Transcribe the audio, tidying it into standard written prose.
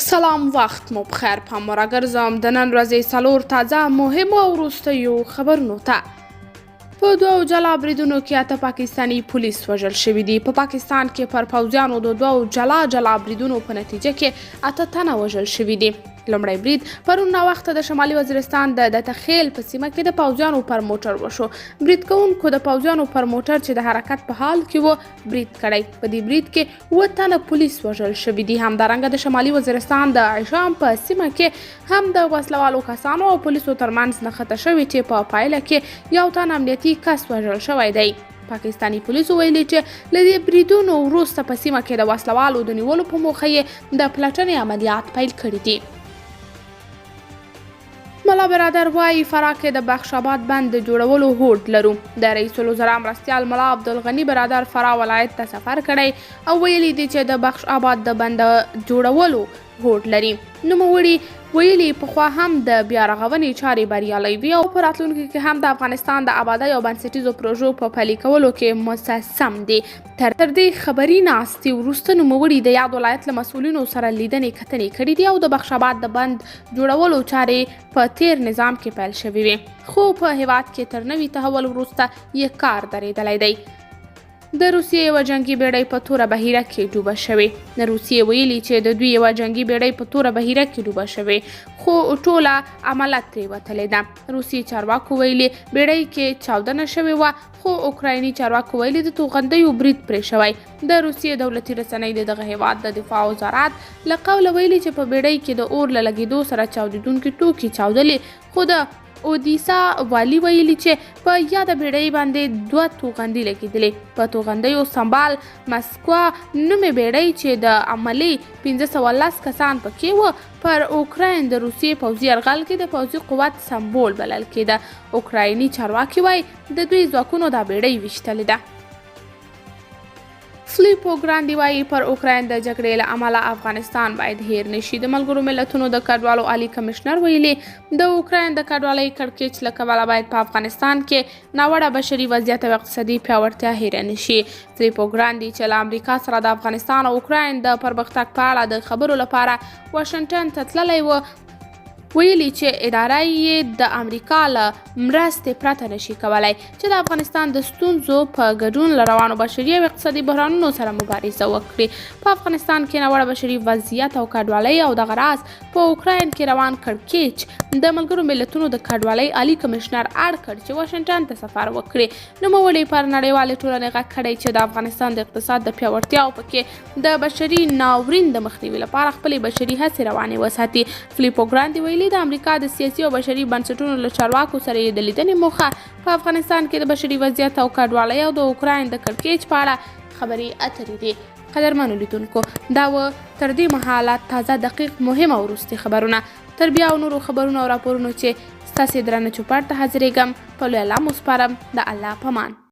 سلام، وخت مو بخیر. پام راګرځم د نن ورځې څلور تازه مهم او وروستیو خبرونو ته. په دوو جلا بریدونو کې 8 پاکستاني پولیس وژل شوي دي. په پاکستان کې پر پوځیانو د دوو جلا بریدونو په نتیجه کې 8 تنه وژل شوي دي. لومړی برید پرون ناوخته د شمالي وزیرستان د تخیل په سیمه کې د پوځیانو پر موټر وشو. برید کوونکو د پوځیانو پر موټر چې د حرکت په حال کې و برید کړی. په دې برید کې 7 تنه پولیس وژل شوي دي. همدارنګه د شمالي وزیرستان د عشام په سیمه کې هم د وسلوالو کسانو او پولیسو ترمنځ نښته شوې چې په پایله کې یو تن امنیتي کس وژل شوی دی. پاکستاني پولیسو ویلي چې له دې بریدونو وروسته په سیمه کې د وسلوالو د نیولو په موخه یې د پلټنې عملیات پیل کړي دي. ملا برادر وایي فراه کې د بخش آباد بند د جوړولو هوډ لرو. د رئیس الوزرا مرستیال ملا عبدالغني برادر فراه ولایت ته سفر کړی او ویلي دي چې د بخش آباد د بند جوړولو هوډ لري. نوموړي ویلي پخوا هم د بیا رغونې چارې بریالۍ وي او په راتلونکي کې هم د افغانستان د آبادۍ او بنسټیزو پروژو په پلي کولو کې مصمم دي. تر دې خبري ناستې وروسته نوموړي د یاد ولایت له مسؤلینو سره لیدنې کتنې کړې دي او د بخش آباد د بند جوړولو چارې په تیر نظام کې پیل شوې وي، خو په هیواد کې تر نوي تحول وروسته یې کار درېدلی دی. د روسیې یوه جنګي بیړۍ په توره بحیره کې ډوبه شوې. روسیې ویلي چې د دوی یوه جنګي بیړۍ په توره بحیره کې ډوبه شوې، خو ټوله عمله ترې وتلې ده. روسیې چارواکو ویلي بیړۍ کې چاودنه شوې وه، خو اوکرایني چارواکو ویلي د توغندیو برید پرې شوی. د روسیې دولتي رسنۍ د دغه هیواد د دفاع وزارت له قوله ویلي چې په بیړۍ کې د اور له لګېدو سره چاودېدونکي توکي چاودلي، خو د اودیسا والي ویلي چې په یاده بیړۍ باندې 2 توغندي لګېدلې. په توغندیو سمبال مسکوا نومې بیړۍ چې د عملي 510 کسان پکې وو پر اوکراین د روسیې پوځي یرغل کې د پوځي قوت سمبول بلل کېده. اوکرایني چارواکي وایي د دوی ځواکونو دا بیړۍ ویشتلې ده. فلیپو ګراندي وایي پر اوکراین د جګړې له امله افغانستان باید هیر نشي. د ملګرو ملتونو د کډوالو عالی کمشنر ویلي د اوکراین د کډوالۍ کړکېچ له کبله باید په افغانستان کې ناوړه بشري وضعیت او اقتصادي پیاوړتیا هیره نشي. فلیپو ګراندي چې له امریکا سره د افغانستان او اوکراین د پرمختګ په اړه د خبرو لپاره واشنګټن ته تللی و، ویلي چې اداره یې د امریکا له مرستې پرته نشي کولای چې د افغانستان د ستونزو په ګډون له روانو بشري او اقتصادي بحرانونو سره مبارزه وکړي. په افغانستان کې ناوړه بشري وضعیت او کډوالۍ او دغه راز په اوکراین کې روان کړکېچ د ملګرو ملتونو د کډوالۍ عالی کمشنر اړ کړ چې واشنګټن ته سفر وکړي. نوموړي پر نړیوالې ټولنې غږ کړی چې د افغانستان د اقتصاد د پیاوړتیا او پکې د بشري ناورین د مخنیوي لپاره خپلې بشري هڅې روانې وساتي. فلیپو ګراندي ویلي د امریکا د سیاسي او بشري بنسټونو له چارواکو سره یې د لیدنې موخه په افغانستان کې د بشري وضعیت او کډوالۍ او د اوکراین د کړکېچ په اړه خبرې اترې دي. قدرمنو لیدونکو، دا و تر دې مهاله تازه دقیق مهم او وروستي خبرونه. تر بیا او نورو خبرونو او راپورونو چې ستاسې درنه چوپړ ته حاضرېږم، په لوی الله مو سپارم. د الله په امان.